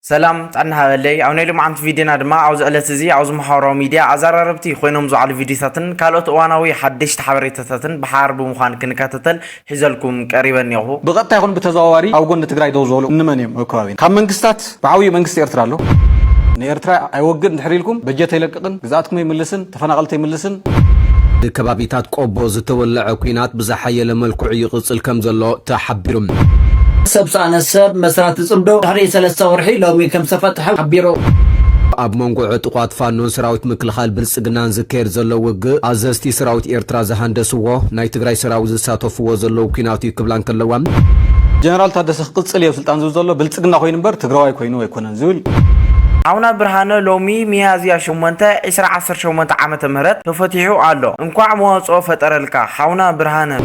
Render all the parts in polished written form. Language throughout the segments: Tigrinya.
سلام تعنا هاللي أو نيلو معمت فيديونا دما عاوز ألتزي عاوز محاورة ميديا عزاربتي خوينهم زعل فيديوهاتن كالوت واناوي حدش تحبريتاتن بحارب مخان كنكاتتل حزلكم قريبا يهو بغطا يكون بتزاوري أو قلنا تقرأي دوزولو إنما نيم هكوين كم منقستات بعوي منقست إرترالو نيرترا أيوجد نحريلكم بجت يلققن جزاتكم يملسن تفنقلت يملسن ከባቢታት ቆቦ ዝተወለዐ ኩናት ብዛሓየለ መልክዑ ይቕፅል ከም ዘሎ ተሓቢሩም ሰብሳነ ሰብ መስራት ጽምዶ ድሕሪ 3 ወርሒ ሎሚ ከም ዝተፈትሐ ሓቢሩ ኣብ መንጎ ዕጡቋት ፋኖን ሰራዊት ምክልኻል ብልጽግናን ዝካየድ ዘሎ ውግእ ኣዘዝቲ ሰራዊት ኤርትራ ዝሃንደስዎ ናይ ትግራይ ሰራዊት ዝሳተፍዎ ዘለው ኩናት ይክብላን ከለዋ ጀነራል ታደሰ ቅጽል የብ ስልጣን ዝብል ዘሎ ብልጽግና ኮይኑ እምበር ትግራዋይ ኮይኑ ኣይኮነን ዝብል عونا برهانه لومي ميازيا شومنتا 18 عامة مهرت تفتحو الله انكوع موصو فترلكا حونا برهانه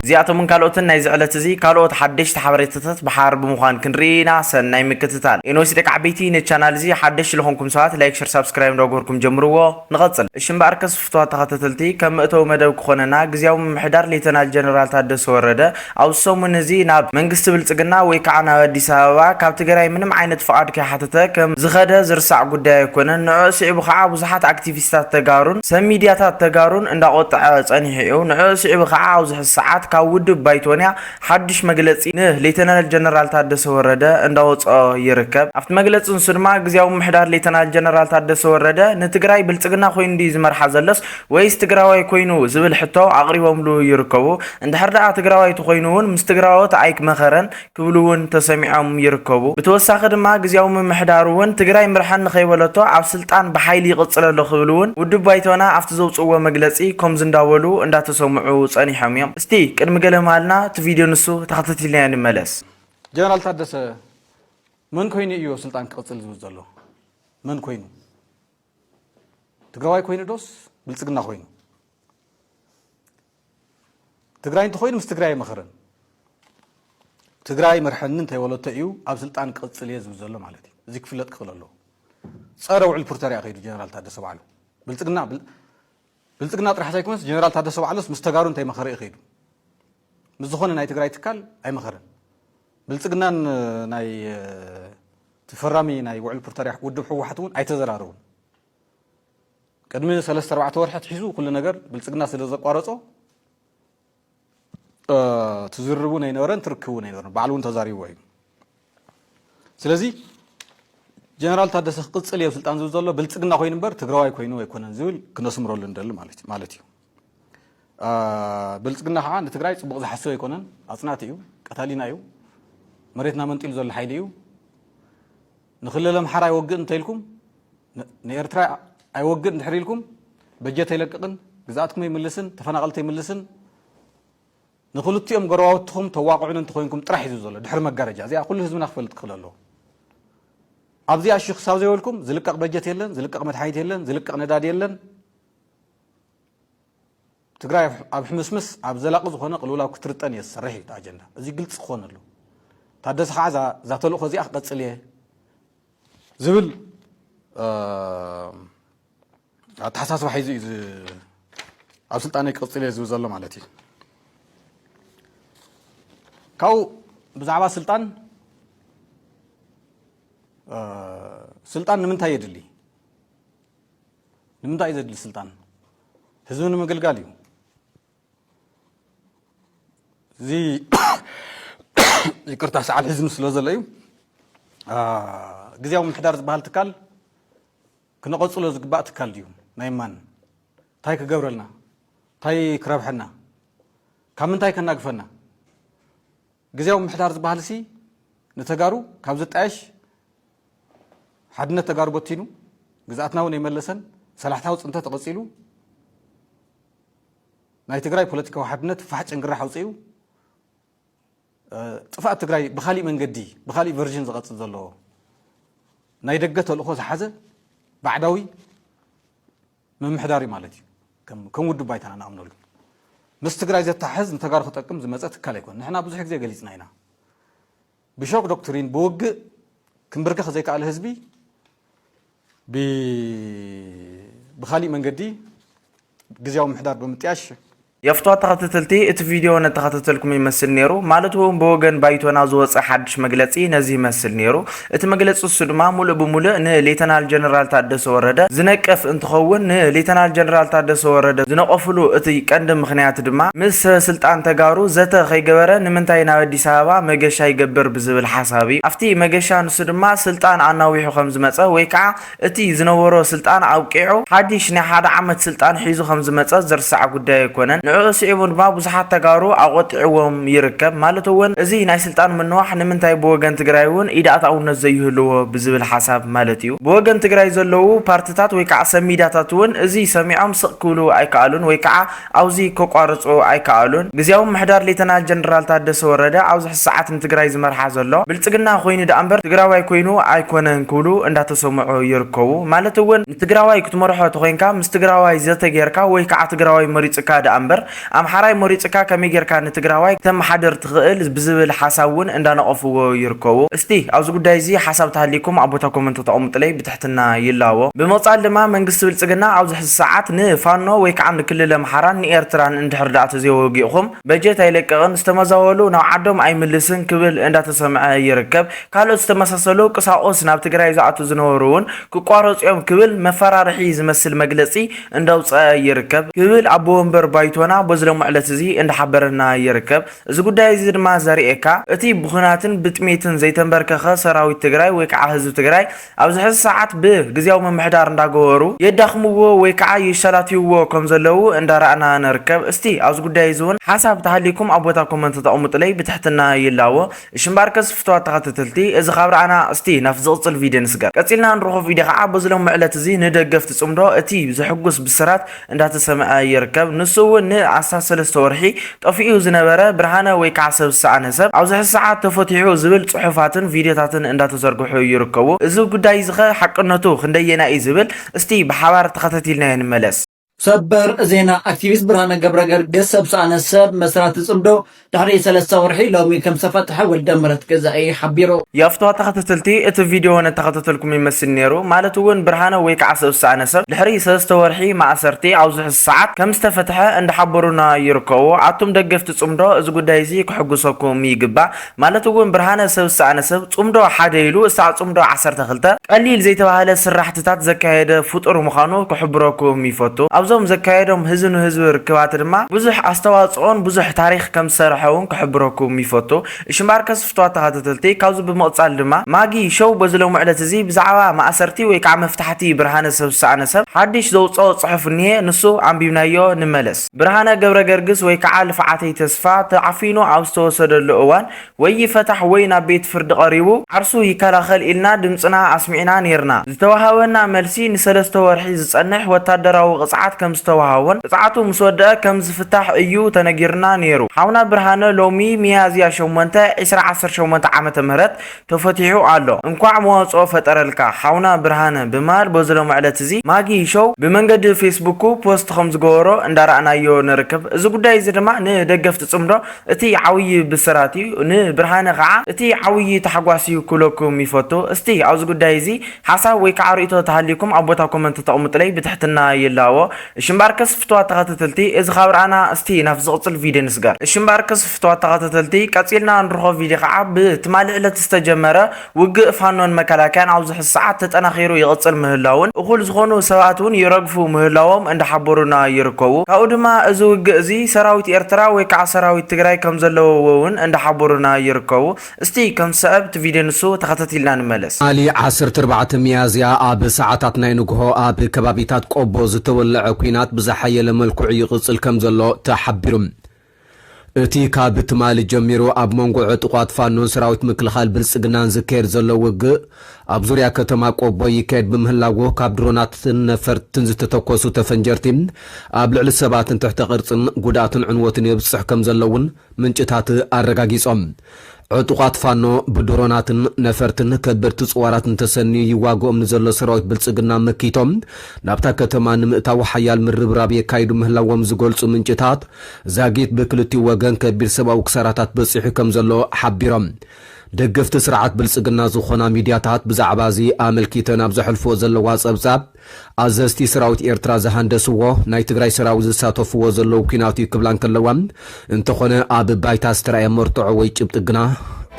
زياتو من كالوتن ناي زعلت زي كالوت حدش تحبريتات بحارب مخان كنرينا سناي مكتتال انو سيدك عبيتي نشانال زي حدش لهونكم ساعات لايك شير سبسكرايب ندغوركم جمروو نغصل اشن باركس فتوات تخاتتلتي كم اتو مدب كخوننا غزياو محدار ليتنال جنرال تادس ورده او سومن زي ناب منغست بلصغنا وي كعنا اديس ابابا كاب تግራይ ምንም አይነት ፍቃድ ከሓተተ ከም ዝኸደ ዝርሳዕ ጉዳይ አይኮነን ንዑ ሲዕቡ ከዓ ብዙሓት አክቲቪስታት ተጋሩን ሰብ ሚድያታት ተጋሩን እንዳቆጣዐ ጸኒሕዩ ንዑ ሲዕቡ ከዓ አውዝ ሰዓት ካውድ ባይቶንያ ሓድሽ መግለጺ ሌተናል ጀነራል ታደሰ ወረደ እንዳወጾ ይርከብ አፍት መግለጽን ስድማ ግዜያው ምሕዳር ሌተናል ጀነራል ታደሰ ወረደ ንትግራይ ብልጽግና ኮይኑ እንዲዝመርሓ ዘለስ ወይስ ትግራዋይ ኮይኑ ዝብል ሕቶ አቅሪቦምሉ ይርከቡ እንድሕር ደኣ ትግራዋይ ኮይኑውን ምስ ትግራዎት አይክ መኸረን ክብሉውን ተሰሚዖም ይርከቡ ብተወሳኺ ድማ ግዜያው ምሕዳሩውን ትግራይ ምርሓን ንኸይበለቶ ኣብ ስልጣን በሓይሊ ይቅጽለሎ ክብሉውን ውድብ ባይቶና አፍት ዘውጽዎ መግለጺ ከም ዝንዳወሉ እንዳተሰምዑ ጸኒሖም እዮም እስቲ ቅድም ገለ ማልና ቲ ንሱ ተኸታተልና እንመለስ ጀነራል ታደሰ ምን ኮይኑ እዩ ስልጣን ክቅጽል ዝብል ዘሎ ምን ኮይኑ ትግራዋይ ኮይኑ ዶስ ብልጽግና ኮይኑ ትግራይ እንተኮይኑ ምስ ትግራይ መኸረን ትግራይ መርሐን እንተይወለተ እዩ ኣብ ስልጣን ክቅጽል ዝብል ዘሎ ማለት እዩ እዚ ክፍለጥ ክኽእል ኣሎ ጸረ ውዕል ፕሪቶሪያ ከይዱ ጀነራል ታደሰ ባዕሉ ብልጽግና ጥራሕ ዘይኮነስ ጀነራል ታደሰ ባዕሉስ ምስ ተጋሩ እንታይ መኸረ ይኸይዱ مزخون ناي تقرأي تكال أي مخرن بلتقنان ناي تفرامي ناي وعل برتريح ودب حو حتون أي تزرارون كدمي 3-4 ورحة حيزو كل نجار بلتقنا سلزق قارصو تزربون أي نورن تركبون أي نورن بعلون تزاري وين سلزي جنرال تادس قص اللي وصلت أنزل زلوا بلتقنا خوين بر تقرأي خوينو يكون نزول كنا سمرولن دل مالتي بلصقنا حان تግራይ ጽቡቕ ዝሓስብ ይኮነን አጽናት እዩ ቀታሊና እዩ መሬትና መንጢል ዘሎ ኃይል እዩ ንኽለለም ሓራ ይወግእ እንተይልኩም ንኤርትራ አይወግእ እንድሕሪልኩም በጀት ይለቅቅን ግዛትኩም ይምልስን ተፈናቀልተ ይምልስን ንኽልቲኦም ገረዋውትኩም ተዋቅዑን እንተኮይንኩም ጥራሕ ይዙ ዘሎ ድሕሪ መጋረጃ እዚኣ ኩሉ ህዝብና ክፈልጥ ክኽእል ኣለዎ ኣብዚ ኣሽኽ ሳብ ዘይወልኩም ዝልቀቕ በጀት የለን ዝልቀቕ መድሓኒት የለን ዝልቀቕ ነዳድ የለን تقرأي أب حمسمس أب زلاق زخونة قلولا كترتاني الصريح تاجنا زي قلت خونه له تحدث حاجة ذاتلو خزي أخذت سليه زبل تحساس وحيز أب سلطاني قلت سليه زو زلم على تي كاو بزعبا سلطان سلطان نمنتا يدلي نمنتا يدلي سلطان هزون مقلقاليو زي يكرت ساعات حزن سلوزل ايو غزياو محدار زبال تكال كنا قصلو زغبا تكال ديو نايمان تاي كغبرلنا تاي كربحنا كامن تاي كناغفنا غزياو محدار زبال سي نتغارو كابز طاش حدنا تغارو بتينو غزاتنا ون يملسن سلاحتاو صنته تقصيلو ناي تግራይ ፖለቲካዊ ሓድነት ፍሓጭ እንግራ ሓውፂኡ ጥፋት ትግራይ በኻሊ መንገዲ በኻሊ ቨርዥን ዝቀጽል ዘሎ ናይ ደገ ተልእኾ ዝሓዘ ባዕዳዊ መምሕዳሪ ማለት እዩ ከም ውድብ ባይታና ናምነሉ ምስ ትግራይ ዘተሓዝ ንተጋሩ ክጠቅም ዝመፀ ትካል ኣይኮን ንሕና ብዙሕ ግዜ ገሊጽና ኢና ብሾክ ዶክትሪን ብውግእ ክንብርከኽ ዘይከኣለ ህዝቢ ብኻሊ መንገዲ ግዜያዊ ምሕዳር ብምጥያሽ يفتوا تخطتلتي ات فيديو نتخطتلكم يمثل نيرو مالتو بوغن بايتونا زوص حدش مغلصي نزي يمثل نيرو ات مغلصو سدما مولو بمولو ن ليتنال جنرال تادس ورده زنقف انتخون ن ليتنال جنرال تادس ورده زنقفلو ات قند مخنيات دما مس سلطان تغارو زته خيغبره نمنتاي نا اديس ابا مغشا يغبر بزبل حسابي افتي مغشا نسدما سلطان عناويحو خمز مصه ويكا اتي زنورو سلطان اوقيعو حديش نا حدا عمت سلطان حيزو خمز مصه زرسع غداي يكونن نعو سيبون ما بزحات تغارو اقطعوم يركب مالتون ازي ناي سلطان منوح نمنتاي بوغن تግራይውን ኢዳታውን ዘይህልዎ بزبل حساب مالتيو بوغن تግራይ ዘለው ፓርቲታት ወይካ ሰሚዳታቱን እዚ ሰሚዖም ስቅኩሉ አይካሉን ወይካ አውዚ ኮቋርጾ አይካሉን ግዜው ምሕዳር ሌተናል ጀነራል ታደሰ ወረደ አውዚ ሰዓት ንትግራይ ዝመርሓ ዘሎ ብልጽግና ኮይኑ ዳንበር ትግራዋይ ኮይኑ አይኮነን ኩሉ እንዳተሰምዑ ይርከቡ ማለትውን ትግራዋይ ክትመርሖ ተኮንካ ምስ ትግራዋይ ዘተገርካ ወይካ ትግራዋይ መሪጽካ ዳንበር አምሐራይ መሪጽካ ከመገርካ ንትግራዋይ ተመሓደር ትኽእል ብዝብል ሓሳቡን እንዳነቀፍዎ ይርከቡ እስቲ አውዚ ጉዳይ እዚ ሓሳብ ታሊኩም አቦታ ኮመንት ተቀምጥለይ ብትሕትና ይላዎ በመጻል ድማ መንግስት ብልጽግና አውዚ ሰዓት ንፋኖ ወይካ ንክልል አምሐራን ንኤርትራን እንድሕርዳት ዘወጊኹም በጀት አይለቀቅን ዝተመዛወሉ ናብ ዓዶም አይምልስን ክብል እንዳተሰምዐ ይርከብ ካልኦት ዝተመሳሰሉ ቅሳኦስ ናብ ትግራይ ዝኣቱ ዝነበሩን ክቋረጽዮም ክብል መፈራርሒ ዝመስል መግለጺ እንዳውጻ ይርከብ ክብል አቦ ወንበር ባይቶና በዝለም ዕለት እዚ እንዳሓበረና ይርከብ እዚ ጉዳይ እዚ ድማ ዘሪኤካ እቲ ብኹናትን ብጥሜትን ዘይተንበርከኸ ሰራዊት ትግራይ ወይካ ህዝብ ትግራይ ኣብዚ ሰዓት ብግዚያው መምሕዳር እንዳገበሩ የዳኽምዎ ወይካ ይሻላትይዎ ከም ዘለው እንዳራእና ነርከብ እስቲ ኣብዚ ጉዳይ ዝውን ሓሳብ ተሃሊኩም አቦታ ኮመንት ተቀምጥለይ ብትሕትና ይላዎ እሽምባርከስ ፍትዋ ተኸታተልቲ እዚ ካብራና እስቲ ናብ ዝቕፅል ቪድዮ ንስገር ቀፂልና ንረኾ ቪድዮ ከዓ በዝሎም ዕለት እዚ ንደገፍቲ ጽምዶ እቲ ዝሕጉስ ብስራት እንዳተሰምዐ ይርከብ ንሱውን ን13 ወርሒ ጠፊኡ ዝነበረ ብርሃነ ወይካ ሰብሳነ ሰብ ኣብዚ ሰዓት ተፈቲሑ ዝብል ጽሑፋትን ቪድዮታትን እንዳተዘርግሑ ይርከቡ እዚ ጉዳይ ዝኸ ሓቅነቱ ክንደየና እዩ ዝብል እስቲ ብሓባር ተኸታተልና እንመለስ ሰበር ዜና አክቲቪስት ብርሃነ ገብረገርግስ ሰብሳነ ሰብ መስራት ጽምዶ ድሕሪ 3 ወርሒ ሎሚ ከም ተፈትሐ ወልደ ምረት ገዛኢ ሓቢሩ ያፍቷ ተኸታተልቲ እቲ ቪድዮ ነተኸታተልኩም ይመስል ነይሩ ማለትውን ብርሃነ ወይካ ሰብሳነ ሰብ ድሕሪ 3 ወርሒ ማእሰርቲ አውዚ ሰዓት ከም ተፈትሐ እንደሓበሩና ይርከቡ አቱም ደገፍቲ ጽምዶ እዚ ጉዳይ እዚ ክሕጉሰኩም ይግባ ማለትውን ብርሃነ ሰብሳነ ሰብ ጽምዶ ሓደ ኢሉ እሳ ጽምዶ 12 ቀሊል ዘይተባሃለ ስራሕትታት ዘካየደ ፍጡር ምዃኑ ክሕብረኩም ይፈቱ ዞም ዘካየዶም ህዝብ ርክባት ድማ ብዙሕ አስተዋጽኦን ብዙሕ ታሪኽ ከም ዝሰርሐውን ክሕብረኩም ይፈቱ እሽምባርከስ ፍትዋ ተኸታተልቲ ካብዚ ብመቕጻል ድማ ማጊ ሾው በዝሎም ዕለት እዚ ብዛዕባ ማእሰርቲ ወይካ መፍታሕቲ ብርሃነ ሰብሳነ ሰብ ሓድሽ ዘውፅኦ ጽሑፍ እኒሄ ንሱ አንቢብናዮ ንመለስ ብርሃነ ገብረገርግስ ወይካ ልፍዓተይ ተስፋ ተዓፊኑ ኣብ ዝተወሰደሉ እዋን ወይ ይፈታሕ ወይ ናብ ቤት ፍርዲ ቀሪቡ ዓርሱ ይከላኸል ኢልና ድምፅና ኣስሚዕና ነርና ዝተዋሃበና መልሲ ን3 ወርሒ ዝጸንሕ ወታደራዊ ቅጽዓት ከም ዝተዋሃወን ቅጽዓቱ ምስ ወደአ ከም ዝፍታሕ እዩ ተነጊርና ነይሩ ሓውና ብርሃነ ሎሚ ሚያዝያ 8 2018 ዓመተ ምህረት ተፈቲሑ ኣሎ እንኳዕ መዋጽኦ ፈጠረልካ ሓውና ብርሃነ ብማል በዝሎም ዕለት እዚ ማጊ ሾው ብመንገዲ ፌስቡክ ፖስት ከም ዝገበሮ እንዳራእናዮ ንርከብ እዚ ጉዳይ እዚ ድማ ንደገፍቲ ጽምዶ እቲ ዓውይ ብስራት እዩ ንብርሃነ ከዓ እቲ ዓውይ ተሓጓሲ ኩለኩም ይፈቱ እስቲ ኣብዚ ጉዳይ እዚ ሓሳብ ወይ ከዓ ርእይቶ ተሃሊኩም አቦታ ኮመንት ተቀምጥለይ ብትሕትና ይላዎ እሽምባርከስ ፍትዋ ተኸታተልቲ እዚ ካብራና እስቲ ናብ ዝቕፅል ቪድዮ ንስገር እሽምባርከስ ፍትዋ ተኸታተልቲ ቀፂልና ንረኾ ቪድዮ ከዓ ብትማልዕ ዕለት ዝተጀመረ ውግእ ፋኖን መከላከያን ኣብዚ ሰዓት ተጠናኺሩ ይቕፅል ምህላውን እኹል ዝኾኑ ሰባት እውን ይረግፉ ምህላዎም እንዳሓበሩና ይርከቡ ካብኡ ድማ እዚ ውግእ እዚ ሰራዊት ኤርትራ ወይ ከዓ ሰራዊት ትግራይ ከም ዘለውዎ እውን እንዳሓበሩና ይርከቡ እስቲ ከም ሰዓብ እቲ ቪድዮ ንሱ ተኸታተልና ንመለስ አሊ 14 ሚያዝያ ኣብ ሰዓታት ናይ ንግሆ ኣብ ከባቢታት ቆቦ ዝተወልዐ ኩናት ብዝሓየለ መልክዑ ይቕፅል ከም ዘሎ ተሓቢሩ እቲ ካብ ትማሊ ጀሚሩ ኣብ መንጎ ዕጡቋት ፋኖን ሰራዊት ምክልኻል ብልጽግናን ዝካየድ ዘሎ ውግእ ኣብ ዙርያ ከተማ ቆቦ ይካየድ ብምህላዎ ካብ ድሮናትን ነፈርትን ዝተተኮሱ ተፈንጀርቲ ኣብ ልዕሊ ሰባትን ትሕተ ቅርጽን ጉድኣትን ዕንወትን የብፅሕ ከም ዘለውን ምንጭታት ኣረጋጊጾም ዕጡቋት ፋኖ ብድሮናትን ነፈርትን ከበድቲ ጽዋራትን ተሰኒ ይዋግኦም ንዘሎ ሰራዊት ብልጽግና መኪቶም ናብታ ከተማ ንምእታው ሓያል ምርብራብ የካይዱ ምህላዎም ዝገልጹ ምንጭታት ዛጊት ብክልቲኡ ወገን ከቢድ ሰብኣዊ ክሳራታት በፂሑ ከም ዘሎ ሓቢሮም ደገፍቲ ስርዓት ብልጽግና ዝኾና ሚድያታት ብዛዕባ እዚ ኣመልኪተን ኣብ ዘሕልፍዎ ዘለዋ ጸብጻብ ኣዘዝቲ ሰራዊት ኤርትራ ዝሃንደስዎ ናይ ትግራይ ሰራዊት ዝሳተፍዎ ዘለዉ ኩናት ክብላን ከለዋ እንተኾነ ኣብ ባይታ ዝተረኣየ መርትዖ ወይ ጭብጢ ግና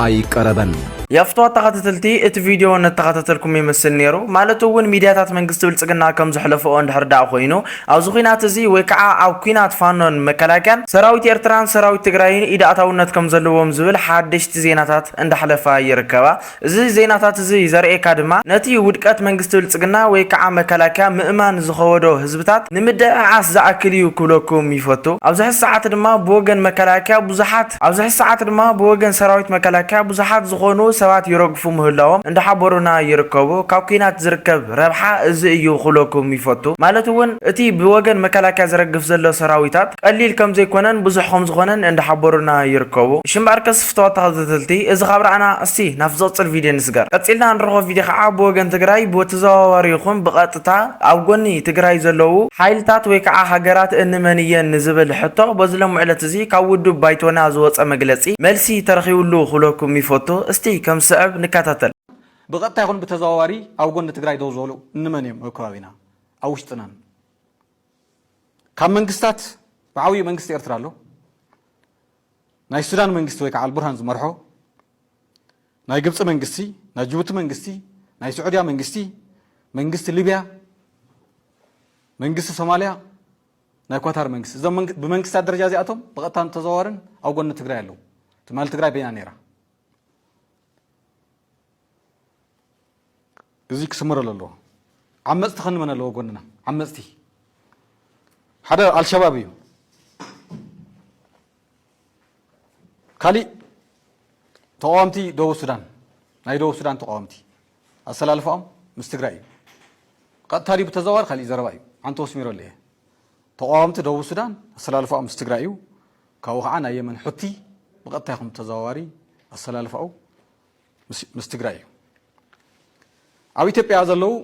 ኣይቀረበን يفتوى تخطتلتي ات فيديو نتخطتلكم يمثل نيرو مالتو ون ميدياتات منغست بلصقنا كم زحلفو اند حردا خوينو او زخينات زي ويكعا او كينات فانون مكلاكان سراويت ايرتران سراويت تግራይን ኢዳታውነት ከም ዘለዎም ዝብል ሓደሽቲ ዜናታት እንደحلفا ይርከባ እዚ ዜናታት እዚ ዘርኤካ ድማ ነቲ ውድቀት መንግስት ብልጽግና ወይከዓ መከላከያ ምእማን ዝኸወዶ ህዝብታት ንምድዓስ ዝኣክል እዩ ክብለኩም ይፈቱ ኣብዚ ሰዓት ድማ ብወገን መከላከያ ብዙሓት ኣብዚ ሰዓት ድማ ብወገን ሰራዊት መከላከያ ብዙሓት ዝኾኑ ሰባት ይረግፉ ምህላዎም እንደሓበሩና ይርከቡ ካብ ኩናት ዝርከብ ረብሓ እዚ እዩ ክብለኩም ይፈቱ ማለት እውን እቲ ብወገን መከላከያ ዝረግፍ ዘሎ ሰራዊታት ቀሊል ከም ዘይኮነን ብዙሕ ከም ዝኾነን እንደሓበሩና ይርከቡ ሽምባር ከስፍተዋ ተኸታተልቲ እዚ ኻብራና እስቲ ናብ ዝቕፅል ቪድዮ ንስገር ቀፂልና ንረኽቦ ቪድዮ ከዓ ብወገን ትግራይ ብተዘዋዋሪ ይኹን ብቐጥታ ኣብ ጎኒ ትግራይ ዘለዉ ሓይልታት ወይ ከዓ ሃገራት እንመንየን ዝብል ሕቶ በዝሎም ዕለት እዚ ካብ ውድብ ባይቶና ዝወፀ መግለፂ መልሲ ተረኺብሉ ክብለኩም ይፈቱ እስቲ ከም ሰዓብ ንከታተል بقطع يكون بتزاوري أو قلنا تقرأي دوزولو نمنيم وكوابينا أو اشتنان كم منقستات بعوي منقست إرترالو ناي السودان منقستو يك على البرهان زمرحو ناي قبص منقستي ناي جيبوتي منقستي ناي سعودية منقستي منقست ليبيا منقست صوماليا ناي كواتار منقست إذا بمنقستات درجة زي أتوم بقطع تزاورن أو قلنا تقرأي له تمال تقرأي بينا نيرا زيك سمر الله عمست خن من الله قلنا عمستي هذا الشبابي خالي تقامتي دو السودان ناي دو السودان تقامتي السلام عليكم مستقرأي قد تاري بتزوار خالي زرواي عن توسمير الله تقامت دو السودان السلام عليكم مستقرأي كوهانا يمن حتي بقد تاخم تزواري السلام عليكم مستقرأي أو إثيوبيا زلوا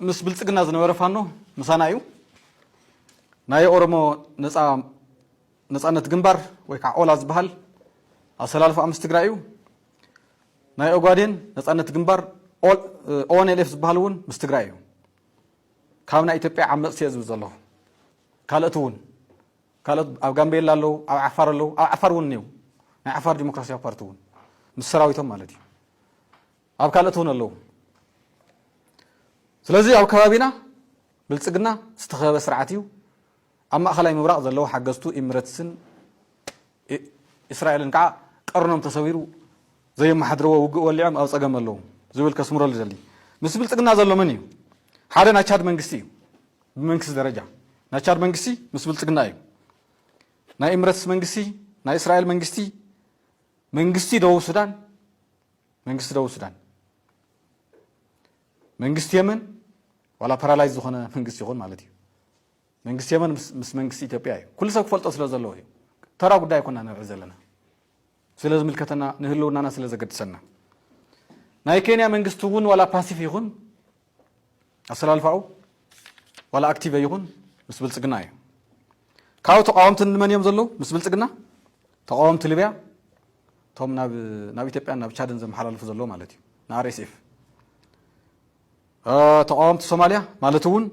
مس بلصقنا زنورة فانو مسانايو ناي أورمو نسأنت جنبار ويكع أولاز بحال أصلال فأمس تقرأيو ناي أوغادين نسأنت جنبار أون إلفز بحالون مستقرأيو كامنا إثيوبيا عم سيز بزلوا كالتون كالت أو جنبيلا لو أو عفار لو أو عفارون نيو ناي عفار ديمقراطية بارتون مسراويتهم مالدي أو كالتون لو سلازي أو كوابينا بلصقنا استخبى سرعتيو أما خلاي مبرق زلوا حجزتو إمرتسن إسرائيل نقع قرنهم تصويرو زي ما حضروا واللعم أو صقم اللهم زول كسمر الجلي بس بلصقنا زلوا مني حدا نشاد منقسي بمنقس درجة نشاد منقسي بس بلصقنا أيو نا إمرتس منقسي نا إسرائيل منقسي دو السودان منقسي دو السودان منقست يمن ولا بارالايز زخنا منقست يخون مالتي منقست يمن مس منقست إثيوبيا كل سوق فلت أصله زلوه ترى قد يكون أنا عزلنا سلازم الكتنا نهلو نانا سلاز قد سنة ناي كينيا منقستون ولا باسيف يخون أصل الفاو ولا أكتيف يخون مس بلصقناي كاو تقاومت من يوم زلو مس بلصقنا تقاومت ليبيا توم ناب إثيوبيا ناب تشادن زم حلال فزلو مالتي ناريسيف تقاومت سوماليا مالتون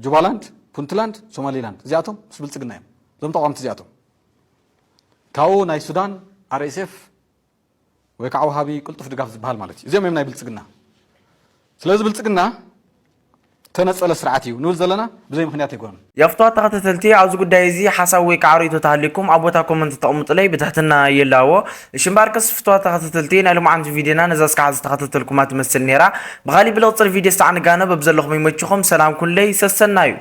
جوبالاند بونتلاند سوماليلاند زياتهم سبلصقنايم زم تقاومت زياتهم كاو ناي السودان RSF ويكعو هابي قلطف دغاف زبال مالتي زي ما ناي بلصقنا سلاز بلصقنا تنصل سرعتيو نول زلنا بزي مخنيات يكون يفتوا تخطتلتي عاوز غداي زي حساوي كعريتو تحليكم ابوتا كومنت تقمط لي بتحتنا يلاو شمباركس فتوا تخطتلتي نالو عند فيديونا نزاسك عاوز تخطتلكم ما تمثل نيرا بغالي بلوصل فيديو استعنقانا ببزلخم يمچخم سلام كلي سسنايو